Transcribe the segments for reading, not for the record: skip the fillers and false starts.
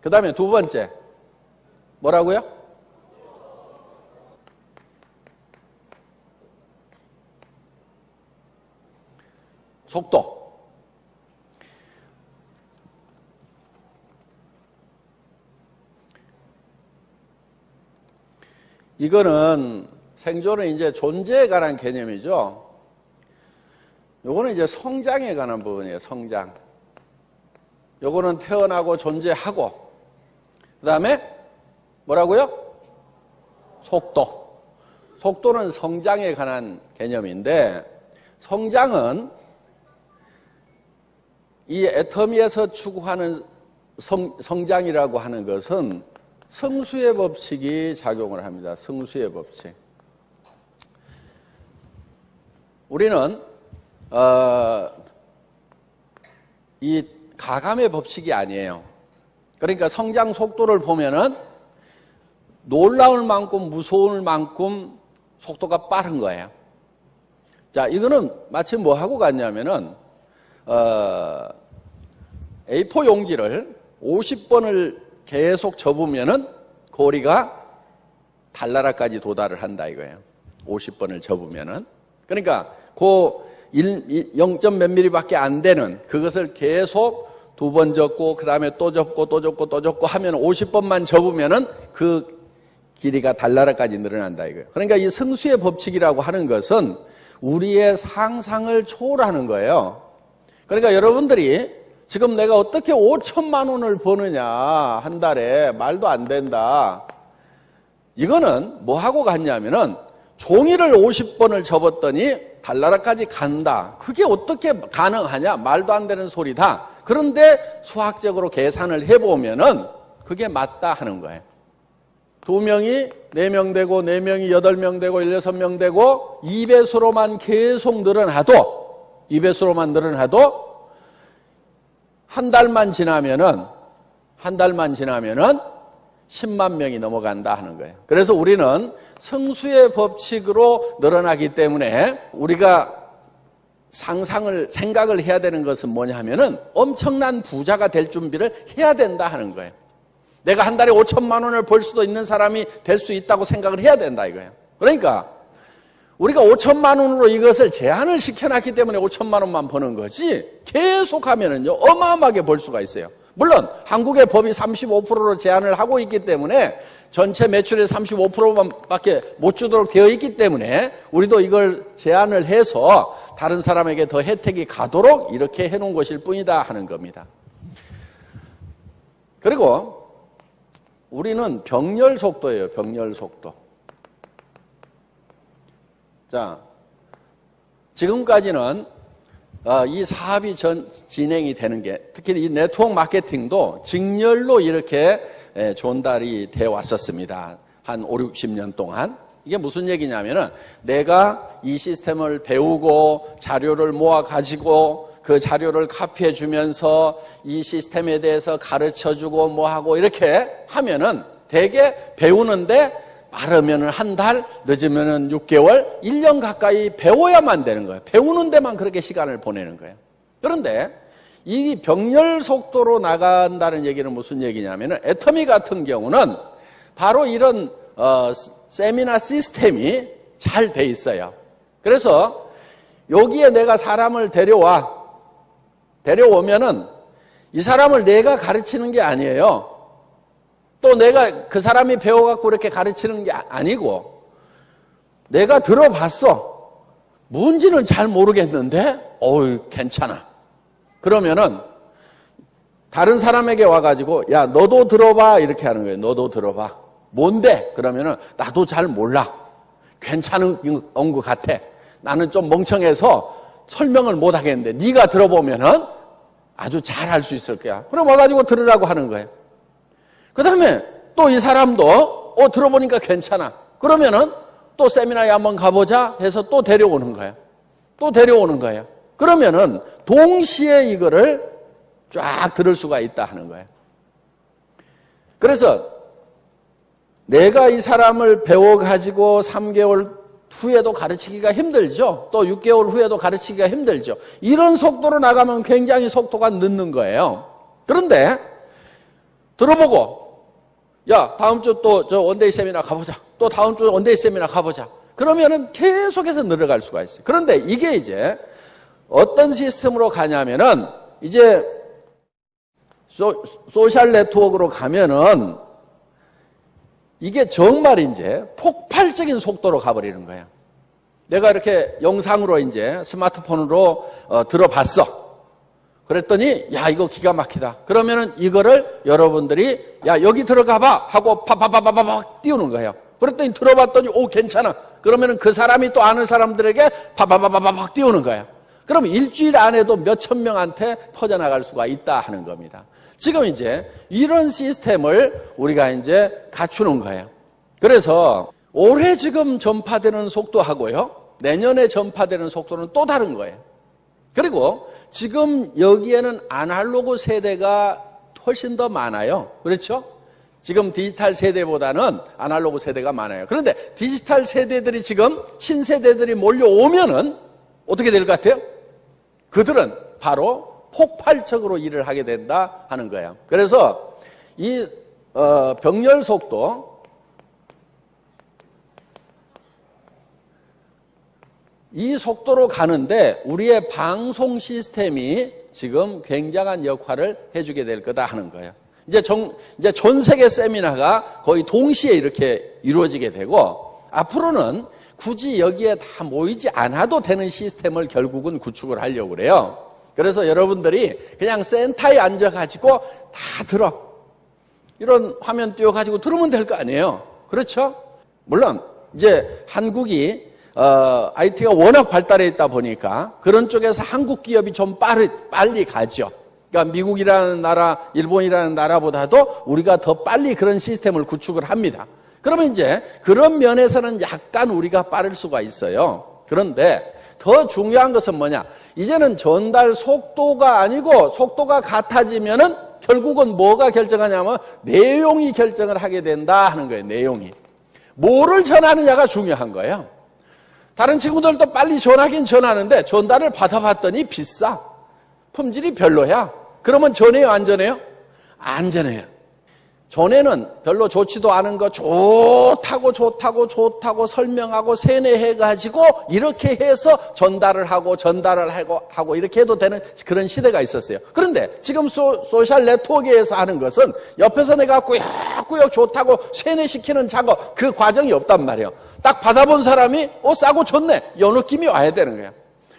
그 다음에 두 번째. 뭐라고요? 속도. 이거는 생존은 이제 존재에 관한 개념이죠. 요거는 이제 성장에 관한 부분이에요. 성장. 요거는 태어나고 존재하고, 그 다음에 뭐라고요? 속도. 속도는 성장에 관한 개념인데, 성장은 이 애터미에서 추구하는 성장이라고 하는 것은 승수의 법칙이 작용을 합니다. 승수의 법칙. 우리는 이 가감의 법칙이 아니에요. 그러니까 성장 속도를 보면은 놀라울 만큼 무서울 만큼 속도가 빠른 거예요. 자, 이거는 마치 뭐 하고 같냐면은 A4 용지를 50번을 계속 접으면은 고리가 달나라까지 도달을 한다 이거예요. 50번을 접으면은. 그러니까 그 0점 몇 미리밖에 안 되는 그것을 계속 두 번 접고 그 다음에 또 접고 또 접고 또 접고 하면 50번만 접으면은 그 길이가 달나라까지 늘어난다 이거예요. 그러니까 이 승수의 법칙이라고 하는 것은 우리의 상상을 초월하는 거예요. 그러니까 여러분들이 지금 내가 어떻게 5천만 원을 버느냐 한 달에 말도 안 된다. 이거는 뭐 하고 갔냐면은 종이를 50번을 접었더니 달나라까지 간다. 그게 어떻게 가능하냐? 말도 안 되는 소리다. 그런데 수학적으로 계산을 해보면은 그게 맞다 하는 거예요. 2명이 4명 되고 4명이 8명 되고 16명 되고 2배수로만 계속 늘어나도 2배수로만 늘어나도 한 달만 지나면은 10만 명이 넘어간다 하는 거예요. 그래서 우리는 승수의 법칙으로 늘어나기 때문에 우리가 생각을 해야 되는 것은 뭐냐 하면은 엄청난 부자가 될 준비를 해야 된다 하는 거예요. 내가 한 달에 5천만 원을 벌 수도 있는 사람이 될 수 있다고 생각을 해야 된다 이거예요. 그러니까 우리가 5천만 원으로 이것을 제한을 시켜놨기 때문에 5천만 원만 버는 거지 계속 하면은요 어마어마하게 벌 수가 있어요. 물론 한국의 법이 35%로 제한을 하고 있기 때문에 전체 매출의 35%밖에 못 주도록 되어 있기 때문에 우리도 이걸 제한을 해서 다른 사람에게 더 혜택이 가도록 이렇게 해놓은 것일 뿐이다 하는 겁니다. 그리고 우리는 병렬 속도예요. 병렬 속도. 자, 지금까지는 이 사업이 진행이 되는 게 특히 이 네트워크 마케팅도 직렬로 이렇게 전달이 되어 왔었습니다. 한 5, 60년 동안. 이게 무슨 얘기냐면은 내가 이 시스템을 배우고 자료를 모아 가지고 그 자료를 카피해 주면서 이 시스템에 대해서 가르쳐 주고 뭐 하고 이렇게 하면은 되게 배우는데 빠르면은 한 달, 늦으면은 6개월, 1년 가까이 배워야만 되는 거예요. 배우는 데만 그렇게 시간을 보내는 거예요. 그런데 이 병렬 속도로 나간다는 얘기는 무슨 얘기냐면은 애터미 같은 경우는 바로 이런 세미나 시스템이 잘 돼 있어요. 그래서 여기에 내가 사람을 데려오면은 이 사람을 내가 가르치는 게 아니에요. 또 내가 그 사람이 배워갖고 이렇게 가르치는 게 아니고 내가 들어봤어. 뭔지는 잘 모르겠는데 괜찮아. 그러면은 다른 사람에게 와가지고 야 너도 들어봐 이렇게 하는 거예요. 너도 들어봐. 뭔데? 그러면은 나도 잘 몰라. 괜찮은 것 같아. 나는 좀 멍청해서 설명을 못 하겠는데 네가 들어보면은 아주 잘 할 수 있을 거야. 그럼 와가지고 들으라고 하는 거예요. 그 다음에 또 이 사람도 들어보니까 괜찮아. 그러면은 또 세미나에 한번 가보자 해서 또 데려오는 거예요. 또 데려오는 거예요. 그러면은 동시에 이거를 쫙 들을 수가 있다 하는 거예요. 그래서 내가 이 사람을 배워가지고 3개월 후에도 가르치기가 힘들죠. 또 6개월 후에도 가르치기가 힘들죠. 이런 속도로 나가면 굉장히 속도가 늦는 거예요. 그런데 들어보고, 야, 다음 주 또 저 원데이 세미나 가보자. 또 다음 주 원데이 세미나 가보자. 그러면은 계속해서 늘어갈 수가 있어요. 그런데 이게 이제 어떤 시스템으로 가냐면은 이제 소셜 네트워크로 가면은 이게 정말 이제 폭발적인 속도로 가버리는 거예요. 내가 이렇게 영상으로 이제 스마트폰으로 들어봤어. 그랬더니 야 이거 기가 막히다. 그러면은 이거를 여러분들이 야 여기 들어가봐 하고 파파파파파 띄우는 거예요. 그랬더니 들어봤더니 오 괜찮아. 그러면은 그 사람이 또 아는 사람들에게 파파파파파 띄우는 거예요. 그럼 일주일 안에도 몇천 명한테 퍼져나갈 수가 있다 하는 겁니다. 지금 이제 이런 시스템을 우리가 이제 갖추는 거예요. 그래서 올해 지금 전파되는 속도하고요, 내년에 전파되는 속도는 또 다른 거예요. 그리고 지금 여기에는 아날로그 세대가 훨씬 더 많아요. 그렇죠? 지금 디지털 세대보다는 아날로그 세대가 많아요. 그런데 디지털 세대들이 지금 신세대들이 몰려오면은 어떻게 될 것 같아요? 그들은 바로 폭발적으로 일을 하게 된다 하는 거예요. 그래서 이 병렬 속도, 이 속도로 가는데 우리의 방송 시스템이 지금 굉장한 역할을 해주게 될 거다 하는 거예요. 이제 전 세계 세미나가 거의 동시에 이렇게 이루어지게 되고, 앞으로는 굳이 여기에 다 모이지 않아도 되는 시스템을 결국은 구축을 하려고 그래요. 그래서 여러분들이 그냥 센터에 앉아가지고 다 들어. 이런 화면 띄워가지고 들으면 될 거 아니에요. 그렇죠? 물론 이제 한국이 IT가 워낙 발달해 있다 보니까 그런 쪽에서 한국 기업이 좀 빨리 가죠. 그러니까 미국이라는 나라, 일본이라는 나라보다도 우리가 더 빨리 그런 시스템을 구축을 합니다. 그러면 이제 그런 면에서는 약간 우리가 빠를 수가 있어요. 그런데 더 중요한 것은 뭐냐? 이제는 전달 속도가 아니고 속도가 같아지면은 결국은 뭐가 결정하냐면 내용이 결정을 하게 된다 하는 거예요. 내용이. 뭐를 전하느냐가 중요한 거예요. 다른 친구들도 빨리 전하긴 전하는데 전달을 받아봤더니 비싸. 품질이 별로야. 그러면 전해요, 안 전해요? 안 전해요. 전에는 별로 좋지도 않은 거 좋다고 설명하고 세뇌해가지고 이렇게 해서 전달을 하고 이렇게 해도 되는 그런 시대가 있었어요. 그런데 지금 소셜 네트워크에서 하는 것은 옆에서 내가 꾸역꾸역 좋다고 세뇌시키는 작업, 그 과정이 없단 말이에요. 딱 받아본 사람이 싸고 좋네, 이 느낌이 와야 되는 거예요.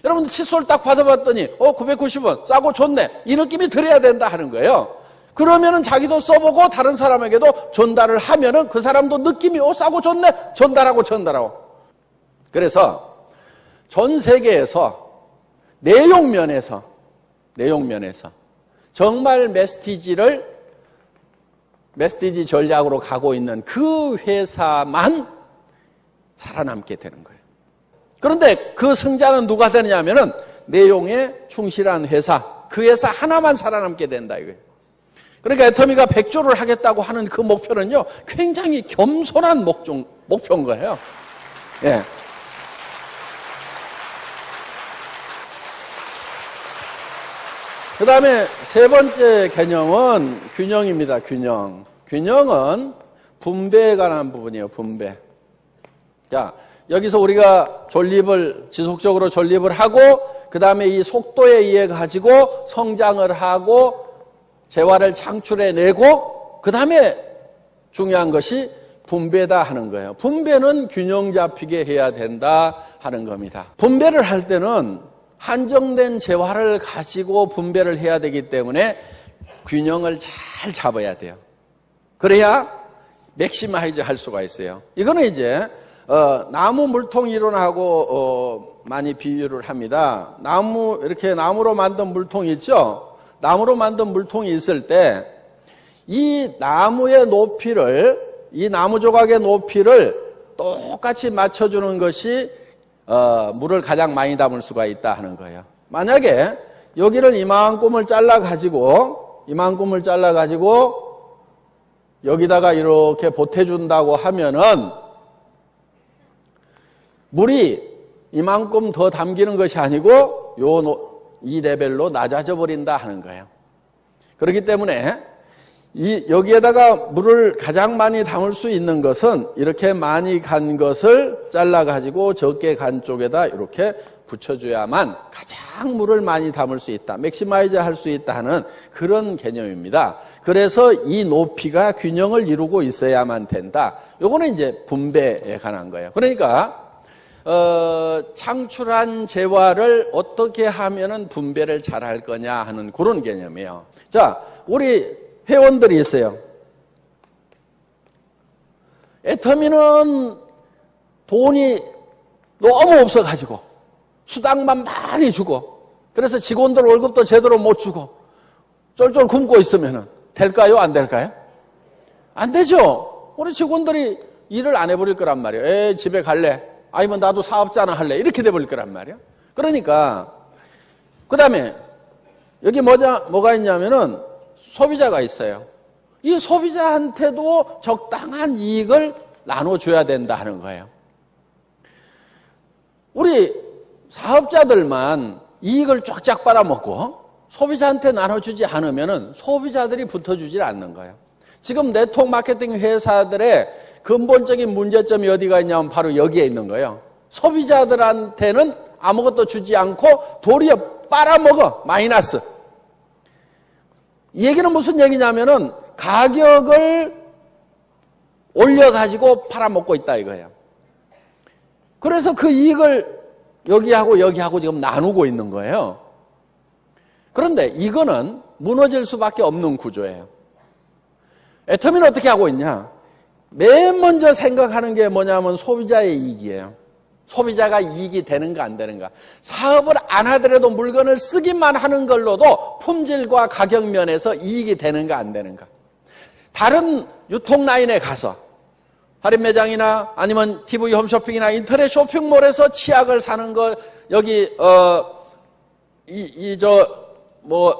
여러분들 칫솔 딱 받아봤더니 990원 싸고 좋네, 이 느낌이 들어야 된다 하는 거예요. 그러면은 자기도 써보고 다른 사람에게도 전달을 하면은 그 사람도 느낌이 싸고 좋네, 전달하고. 그래서 전 세계에서 내용 면에서 정말 메시지 전략으로 가고 있는 그 회사만 살아남게 되는 거예요. 그런데 그 승자는 누가 되느냐면은 내용에 충실한 회사, 그 회사 하나만 살아남게 된다 이거예요. 그러니까 애터미가 100조를 하겠다고 하는 그 목표는요, 굉장히 겸손한 목표인 거예요. 예. 그 다음에 세 번째 개념은 균형입니다. 균형은 분배에 관한 부분이에요. 분배. 자, 여기서 우리가 지속적으로 존립을 하고, 그 다음에 이 속도에 의해 가지고 성장을 하고, 재화를 창출해내고, 그 다음에 중요한 것이 분배다 하는 거예요. 분배는 균형 잡히게 해야 된다 하는 겁니다. 분배를 할 때는 한정된 재화를 가지고 분배를 해야 되기 때문에 균형을 잘 잡아야 돼요. 그래야 맥시마이즈 할 수가 있어요. 이거는 이제 나무 물통 이론하고 많이 비유를 합니다. 이렇게 나무로 만든 물통이 있죠? 나무로 만든 물통이 있을 때 이 나무의 높이를, 이 나무 조각의 높이를 똑같이 맞춰주는 것이 물을 가장 많이 담을 수가 있다 하는 거예요. 만약에 여기를 이만큼을 잘라가지고 여기다가 이렇게 보태준다고 하면은 물이 이만큼 더 담기는 것이 아니고 이 레벨로 낮아져 버린다 하는 거예요. 그렇기 때문에 여기에다가 물을 가장 많이 담을 수 있는 것은 이렇게 많이 간 것을 잘라가지고 적게 간 쪽에다 이렇게 붙여줘야만 가장 물을 많이 담을 수 있다. 맥시마이즈 할 수 있다 하는 그런 개념입니다. 그래서 이 높이가 균형을 이루고 있어야만 된다. 요거는 이제 분배에 관한 거예요. 그러니까 창출한 재화를 어떻게 하면은 분배를 잘 할 거냐 하는 그런 개념이에요. 자, 우리 회원들이 있어요. 애터미는 돈이 너무 없어가지고 수당만 많이 주고 그래서 직원들 월급도 제대로 못 주고 쫄쫄 굶고 있으면 될까요? 안 될까요? 안 되죠. 우리 직원들이 일을 안 해버릴 거란 말이에요. 에이, 집에 갈래. 아니면 나도 사업자나 할래. 이렇게 돼버릴 거란 말이에요. 그러니까 그 다음에 여기 뭐가 있냐면은 소비자가 있어요. 이 소비자한테도 적당한 이익을 나눠줘야 된다 하는 거예요. 우리 사업자들만 이익을 쫙쫙 빨아먹고 소비자한테 나눠주지 않으면은 소비자들이 붙어주질 않는 거예요. 지금 네트워크 마케팅 회사들의 근본적인 문제점이 어디가 있냐면 바로 여기에 있는 거예요. 소비자들한테는 아무것도 주지 않고 도리어 빨아먹어. 마이너스. 이 얘기는 무슨 얘기냐면은 가격을 올려가지고 팔아먹고 있다 이거예요. 그래서 그 이익을 여기하고 지금 나누고 있는 거예요. 그런데 이거는 무너질 수밖에 없는 구조예요. 애터미는 어떻게 하고 있냐? 맨 먼저 생각하는 게 뭐냐면 소비자의 이익이에요. 소비자가 이익이 되는가 안 되는가. 사업을 안 하더라도 물건을 쓰기만 하는 걸로도 품질과 가격 면에서 이익이 되는가 안 되는가. 다른 유통 라인에 가서 할인 매장이나 아니면 TV 홈쇼핑이나 인터넷 쇼핑몰에서 치약을 사는 거, 여기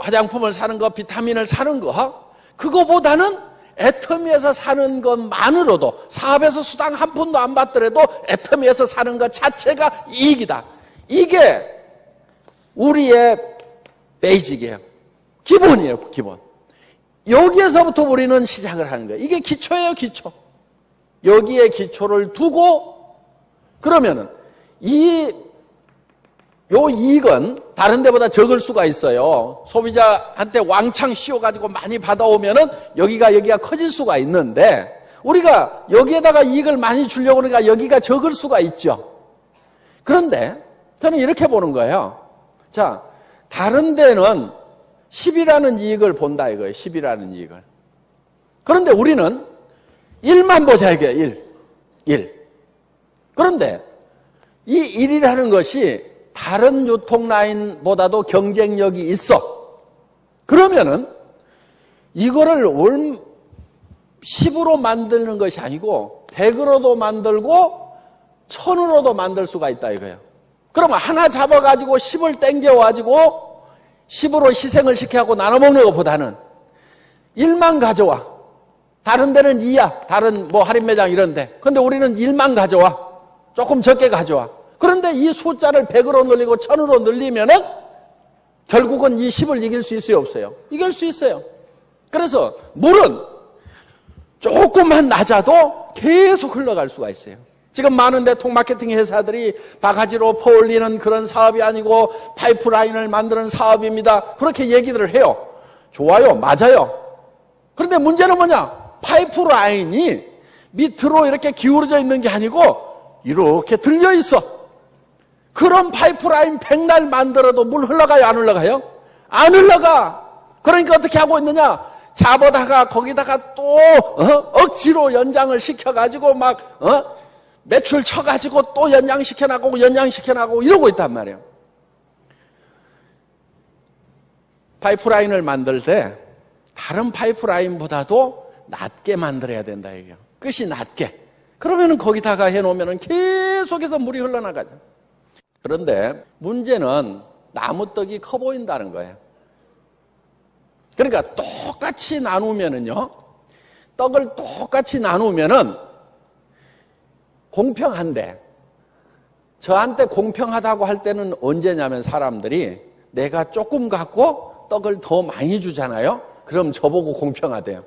화장품을 사는 거, 비타민을 사는 거, 그거보다는 애터미에서 사는 것만으로도 사업에서 수당 한 푼도 안 받더라도 애터미에서 사는 것 자체가 이익이다. 이게 우리의 베이직이에요. 기본이에요, 기본. 여기에서부터 우리는 시작을 하는 거예요. 이게 기초예요, 기초. 여기에 기초를 두고 그러면은 요 이익은 다른 데보다 적을 수가 있어요. 소비자한테 왕창 씌워가지고 많이 받아오면은 여기가 커질 수가 있는데 우리가 여기에다가 이익을 많이 주려고 그러니까 여기가 적을 수가 있죠. 그런데 저는 이렇게 보는 거예요. 자, 다른 데는 10이라는 이익을 본다 이거예요. 10이라는 이익을. 그런데 우리는 1만 보자 이게 1. 그런데 이 1이라는 것이 다른 유통 라인보다도 경쟁력이 있어. 그러면은 이거를 10으로 만드는 것이 아니고 100으로도 만들고 1000으로도 만들 수가 있다 이거예요. 그러면 하나 잡아가지고 10을 땡겨가지고 10으로 희생을 시켜갖고 나눠먹는 것보다는 1만 가져와. 다른 데는 2야. 다른 할인 매장 이런데. 근데 우리는 1만 가져와. 조금 적게 가져와. 그런데 이 숫자를 100으로 늘리고 1000으로 늘리면은 결국은 이 10을 이길 수 있어요, 없어요? 이길 수 있어요. 그래서 물은 조금만 낮아도 계속 흘러갈 수가 있어요. 지금 많은 네트워크 마케팅 회사들이 바가지로 퍼올리는 그런 사업이 아니고 파이프라인을 만드는 사업입니다. 그렇게 얘기들을 해요. 좋아요, 맞아요. 그런데 문제는 뭐냐? 파이프라인이 밑으로 이렇게 기울어져 있는 게 아니고 이렇게 들려 있어. 그런 파이프라인 백날 만들어도 물 흘러가요, 안 흘러가요? 안 흘러가. 그러니까 어떻게 하고 있느냐? 잡아다가 거기다가 또 억지로 연장을 시켜가지고 막 매출 쳐가지고 또 연장시켜나가고 이러고 있단 말이에요. 파이프라인을 만들 때 다른 파이프라인보다도 낮게 만들어야 된다 이게요. 끝이 낮게. 그러면은 거기다가 해놓으면은 계속해서 물이 흘러나가죠. 그런데 문제는 나무떡이 커 보인다는 거예요. 그러니까 똑같이 나누면은요, 떡을 똑같이 나누면은 공평한데, 저한테 공평하다고 할 때는 언제냐면 사람들이 내가 조금 갖고 떡을 더 많이 주잖아요. 그럼 저보고 공평하대요.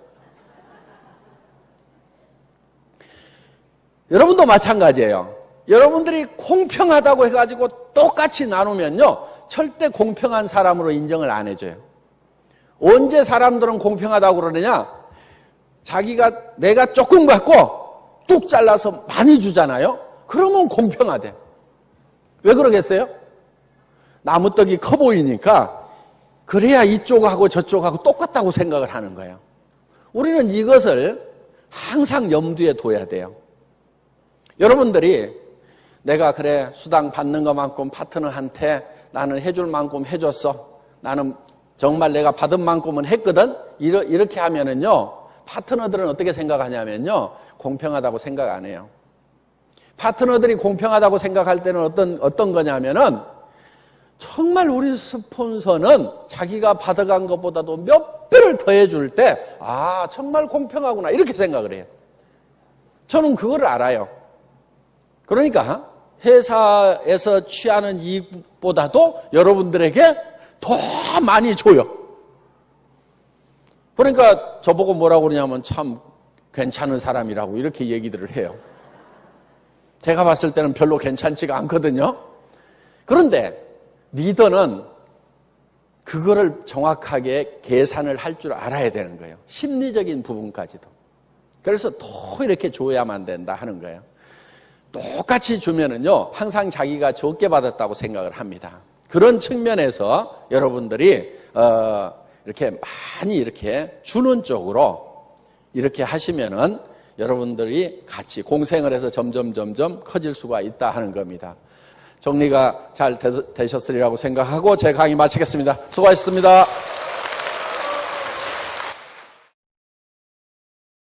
여러분도 마찬가지예요. 여러분들이 공평하다고 해가지고 똑같이 나누면요, 절대 공평한 사람으로 인정을 안 해줘요. 언제 사람들은 공평하다고 그러느냐? 내가 조금 갖고 뚝 잘라서 많이 주잖아요? 그러면 공평하대. 왜 그러겠어요? 나무떡이 커 보이니까 그래야 이쪽하고 저쪽하고 똑같다고 생각을 하는 거예요. 우리는 이것을 항상 염두에 둬야 돼요. 여러분들이 내가 그래 수당 받는 것만큼 파트너한테 나는 해줄 만큼 해줬어. 나는 정말 내가 받은 만큼은 했거든. 이렇게 하면은요, 파트너들은 어떻게 생각하냐면요, 공평하다고 생각 안 해요. 파트너들이 공평하다고 생각할 때는 어떤 거냐면은 정말 우리 스폰서는 자기가 받아간 것보다도 몇 배를 더해줄 때, 아, 정말 공평하구나. 이렇게 생각을 해요. 저는 그걸 알아요. 그러니까 회사에서 취하는 이익보다도 여러분들에게 더 많이 줘요. 그러니까 저보고 뭐라고 그러냐면 참 괜찮은 사람이라고 이렇게 얘기들을 해요. 제가 봤을 때는 별로 괜찮지가 않거든요. 그런데 리더는 그거를 정확하게 계산을 할 줄 알아야 되는 거예요. 심리적인 부분까지도. 그래서 더 이렇게 줘야만 된다 하는 거예요. 똑같이 주면은요, 항상 자기가 적게 받았다고 생각을 합니다. 그런 측면에서 여러분들이 이렇게 많이 이렇게 주는 쪽으로 이렇게 하시면은 여러분들이 같이 공생을 해서 점점 커질 수가 있다 하는 겁니다. 정리가 잘 되셨으리라고 생각하고 제 강의 마치겠습니다. 수고하셨습니다.